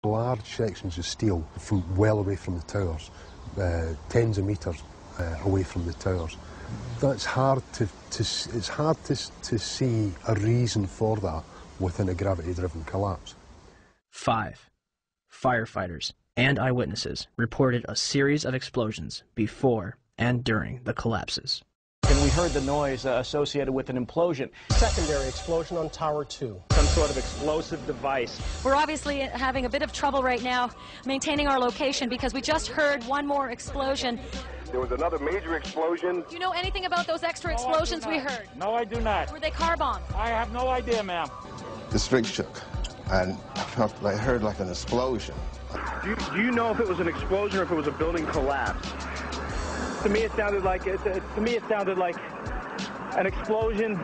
Large sections of steel from well away from the towers, tens of metres away from the towers. That's hard it's hard to see a reason for that within a gravity-driven collapse. 5. Firefighters and eyewitnesses reported a series of explosions before and during the collapses. And we heard the noise associated with an implosion. Secondary explosion on Tower 2. Some sort of explosive device. We're obviously having a bit of trouble right now maintaining our location because we just heard one more explosion. There was another major explosion. Do you know anything about those extra explosions we heard? No, I do not. Were they car bombs? I have no idea, ma'am. The string shook, and I heard like an explosion. Do you know if it was an explosion or if it was a building collapse? To me, it sounded like an explosion.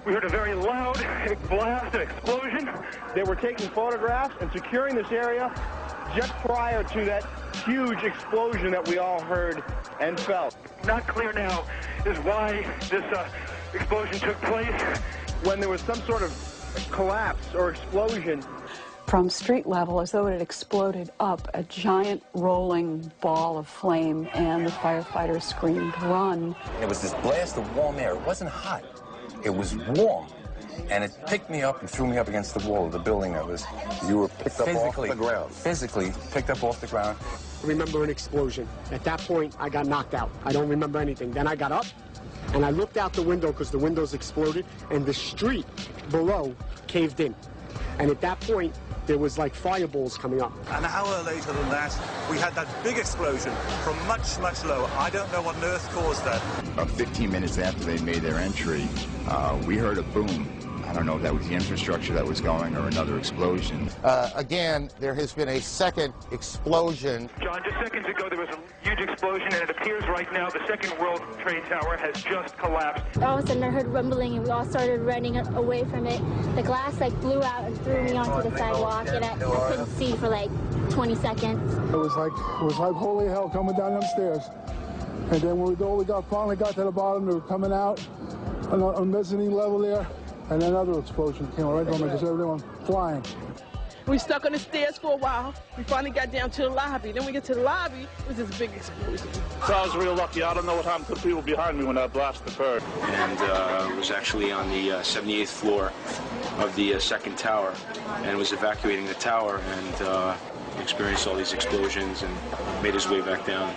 We heard a very loud blast, an explosion. They were taking photographs and securing this area just prior to that huge explosion that we all heard and felt. Not clear now is why this explosion took place. When there was some sort of collapse or explosion. From street level, as though it had exploded up, a giant rolling ball of flame, and the firefighters screamed, "Run!" It was this blast of warm air. It wasn't hot. It was warm. And it picked me up and threw me up against the wall of the building. You were picked up off the ground. Physically picked up off the ground. I remember an explosion. At that point, I got knocked out. I don't remember anything. Then I got up, and I looked out the window because the windows exploded, and the street below caved in. And at that point, there was like fireballs coming up. An hour later than that, we had that big explosion from much, much lower. I don't know what on earth caused that. About 15 minutes after they made their entry, we heard a boom. I don't know if that was the infrastructure that was going or another explosion. Again, there has been a second explosion. John, just seconds ago there was a huge explosion, and it appears right now the second World Trade Tower has just collapsed. All of a sudden I heard rumbling, and we all started running away from it. The glass blew out and threw me onto the sidewalk, and I couldn't see for 20 seconds. It was like holy hell coming down them stairs. And then when we finally got to the bottom, they were coming out on a mezzanine level there. And another explosion came right on me, just everyone flying. We stuck on the stairs for a while. We finally got down to the lobby. Then we get to the lobby, it was this big explosion. So I was real lucky. I don't know what happened to the people behind me when that blast occurred. And was actually on the 78th floor of the second tower, and was evacuating the tower, and experienced all these explosions and made his way back down.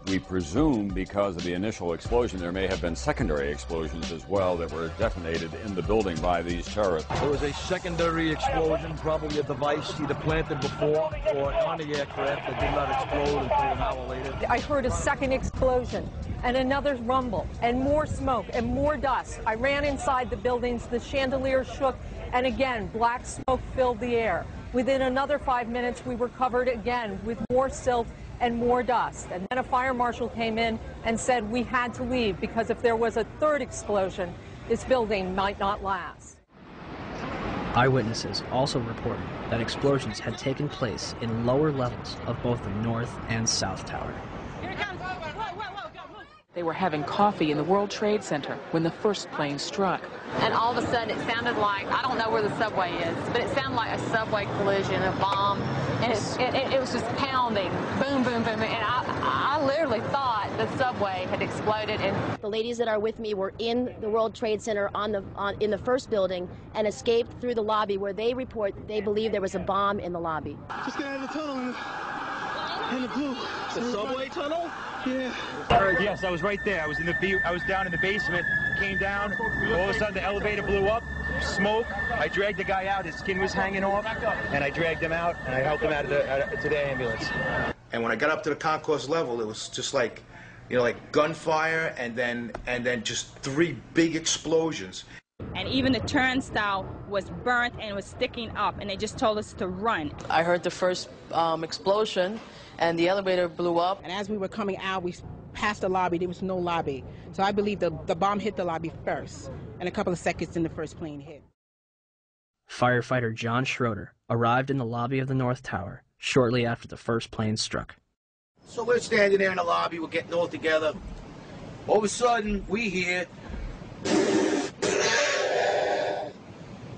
We presume because of the initial explosion there may have been secondary explosions as well that were detonated in the building by these terrorists. There was a secondary explosion, probably a device either planted before or on the aircraft that did not explode until an hour later. I heard a second explosion and another rumble and more smoke and more dust. I ran inside the buildings, the chandelier shook, and again black smoke filled the air. Within another 5 minutes we were covered again with more silt and more dust. And then a fire marshal came in and said we had to leave because if there was a third explosion, this building might not last. Eyewitnesses also reported that explosions had taken place in lower levels of both the North and South Tower. They were having coffee in the World Trade Center when the first plane struck. And all of a sudden it sounded like, I don't know where the subway is, but it sounded like a subway collision, a bomb, and it was just pounding, boom, boom, boom, and I literally thought the subway had exploded. And the ladies that are with me were in the World Trade Center in the first building and escaped through the lobby where they report they believe there was a bomb in the lobby. Just got out of the tunnel in the blue. The subway tunnel? Yeah. Yes, I was right there. I was down in the basement, came down, all of a sudden the elevator blew up, smoke. I dragged the guy out, his skin was hanging off, and I dragged him out, and I helped him out to the ambulance. And when I got up to the concourse level, it was just like, like gunfire, and then just 3 big explosions. And even the turnstile was burnt and was sticking up, and they just told us to run. I heard the first explosion, and the elevator blew up. And as we were coming out, we passed the lobby. There was no lobby. So I believe the bomb hit the lobby first, and a couple of seconds then the first plane hit. Firefighter John Schroeder arrived in the lobby of the North Tower shortly after the first plane struck. So we're standing there in the lobby, we're getting all together. All of a sudden, we hear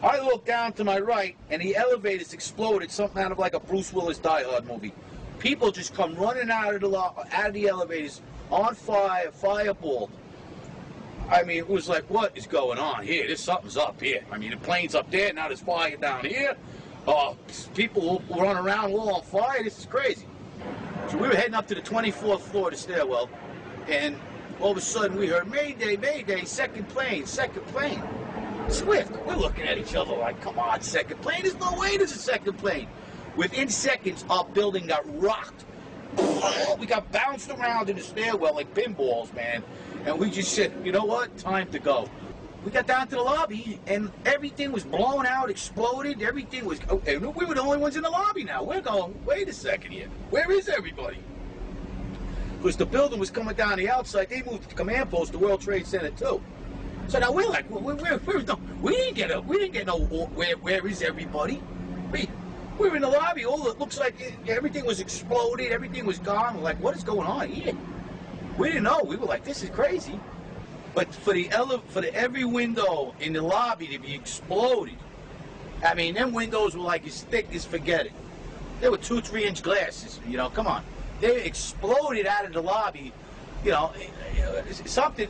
I looked down to my right, and the elevators exploded, something out of like a Bruce Willis Die Hard movie. People just come running out of the elevators on fire, fireball. I mean, it was like, what is going on here? Something's up here. I mean, the plane's up there, now there's fire down here. People run around all on fire. This is crazy. So we were heading up to the 24th floor of the stairwell, and all of a sudden we heard, Mayday, Mayday, second plane, second plane. Swift, we're looking at each other like, come on, second plane? There's no way there's a second plane. Within seconds, our building got rocked. We got bounced around in the stairwell like pinballs, man. And we just said, you know what? Time to go. We got down to the lobby, and everything was blown out, exploded. Everything was... Okay, we were the only ones in the lobby now. We're going, wait a second here. Where is everybody? Because the building was coming down the outside. They moved the command post to World Trade Center, too. So now we're like, we didn't get no, where is everybody? We were in the lobby. It looks like everything was exploded. Everything was gone. We're like, what is going on here? We didn't know. We were like, this is crazy. But for every window in the lobby to be exploded, I mean, them windows were like as thick as forget it. They were 2-3 inch glasses. You know, come on. They exploded out of the lobby. You know, something.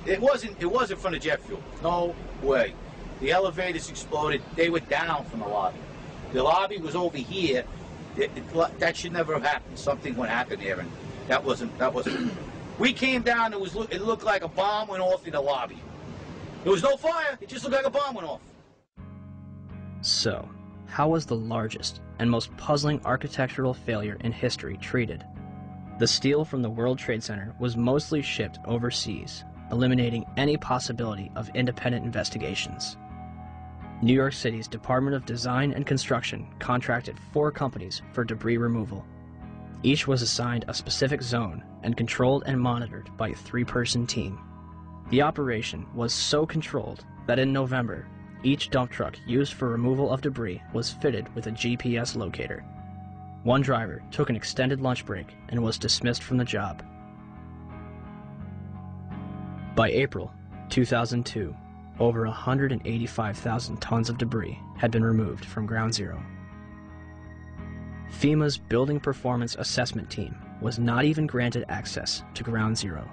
It wasn't from the jet fuel. No way. The elevators exploded. They were down from the lobby. The lobby was over here. That should never have happened. Something would happen there, and that wasn't. We came down. It looked like a bomb went off in the lobby. There was no fire. It just looked like a bomb went off. So, how was the largest and most puzzling architectural failure in history treated? The steel from the World Trade Center was mostly shipped overseas, eliminating any possibility of independent investigations. New York City's Department of Design and Construction contracted 4 companies for debris removal. Each was assigned a specific zone and controlled and monitored by a 3-person team. The operation was so controlled that in November, each dump truck used for removal of debris was fitted with a GPS locator. One driver took an extended lunch break and was dismissed from the job. By April 2002, over 185,000 tons of debris had been removed from Ground Zero. FEMA's Building Performance Assessment Team was not even granted access to Ground Zero.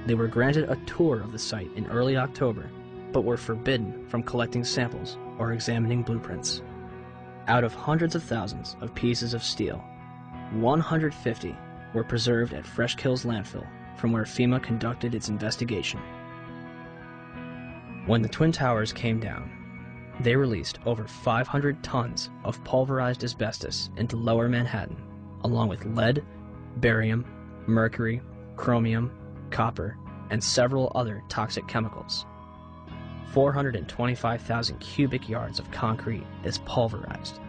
They were granted a tour of the site in early October, but were forbidden from collecting samples or examining blueprints. Out of hundreds of thousands of pieces of steel, 150 were preserved at Fresh Kills landfill, from where FEMA conducted its investigation. When the Twin Towers came down, they released over 500 tons of pulverized asbestos into Lower Manhattan, along with lead, barium, mercury, chromium, copper, and several other toxic chemicals. 425,000 cubic yards of concrete is pulverized.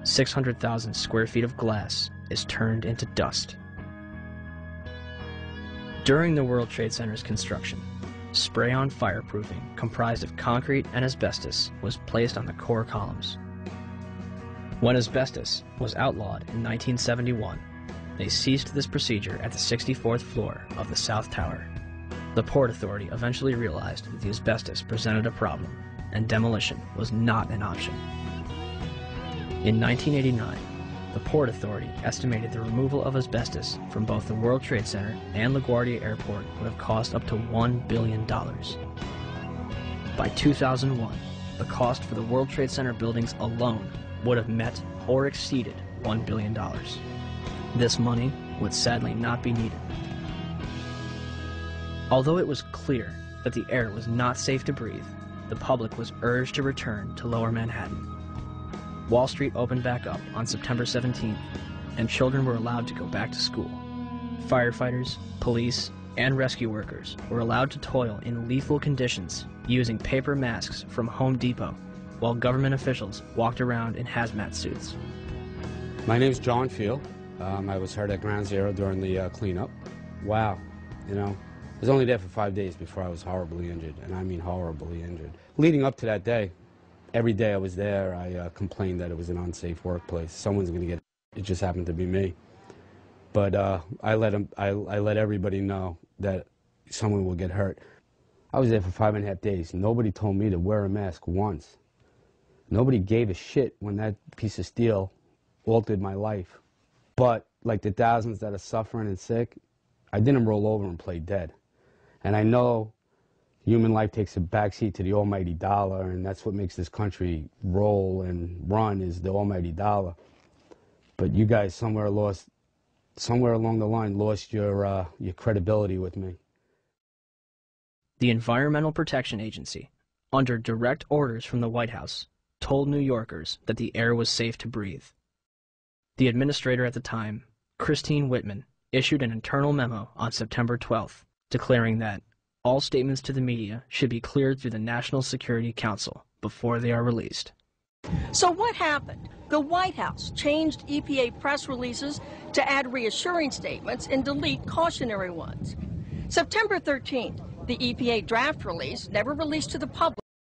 600,000 square feet of glass is turned into dust. During the World Trade Center's construction, spray-on fireproofing comprised of concrete and asbestos was placed on the core columns. When asbestos was outlawed in 1971, they ceased this procedure at the 64th floor of the South Tower. The Port Authority eventually realized that the asbestos presented a problem, and demolition was not an option. In 1989, the Port Authority estimated the removal of asbestos from both the World Trade Center and LaGuardia Airport would have cost up to $1 billion. By 2001, the cost for the World Trade Center buildings alone would have met or exceeded $1 billion. This money would sadly not be needed. Although it was clear that the air was not safe to breathe, the public was urged to return to Lower Manhattan. Wall Street opened back up on September 17th, and children were allowed to go back to school. Firefighters, police, and rescue workers were allowed to toil in lethal conditions using paper masks from Home Depot, while government officials walked around in hazmat suits. My name's John Field. I was hurt at Ground Zero during the cleanup. Wow, you know. I was only there for 5 days before I was horribly injured, and I mean horribly injured. Leading up to that day, every day I was there, I complained that it was an unsafe workplace. Someone's going to get it. It just happened to be me. But I let everybody know that someone will get hurt. I was there for 5.5 days. Nobody told me to wear a mask once. Nobody gave a shit when that piece of steel altered my life. But like the thousands that are suffering and sick, I didn't roll over and play dead. And I know human life takes a backseat to the almighty dollar, and that's what makes this country roll and run, is the almighty dollar. But you guys somewhere along the line lost your credibility with me. The Environmental Protection Agency, under direct orders from the White House, told New Yorkers that the air was safe to breathe. The administrator at the time, Christine Whitman, issued an internal memo on September 12th, declaring that all statements to the media should be cleared through the National Security Council before they are released. So what happened? The White House changed EPA press releases to add reassuring statements and delete cautionary ones. September 13th, the EPA draft release, never released to the public,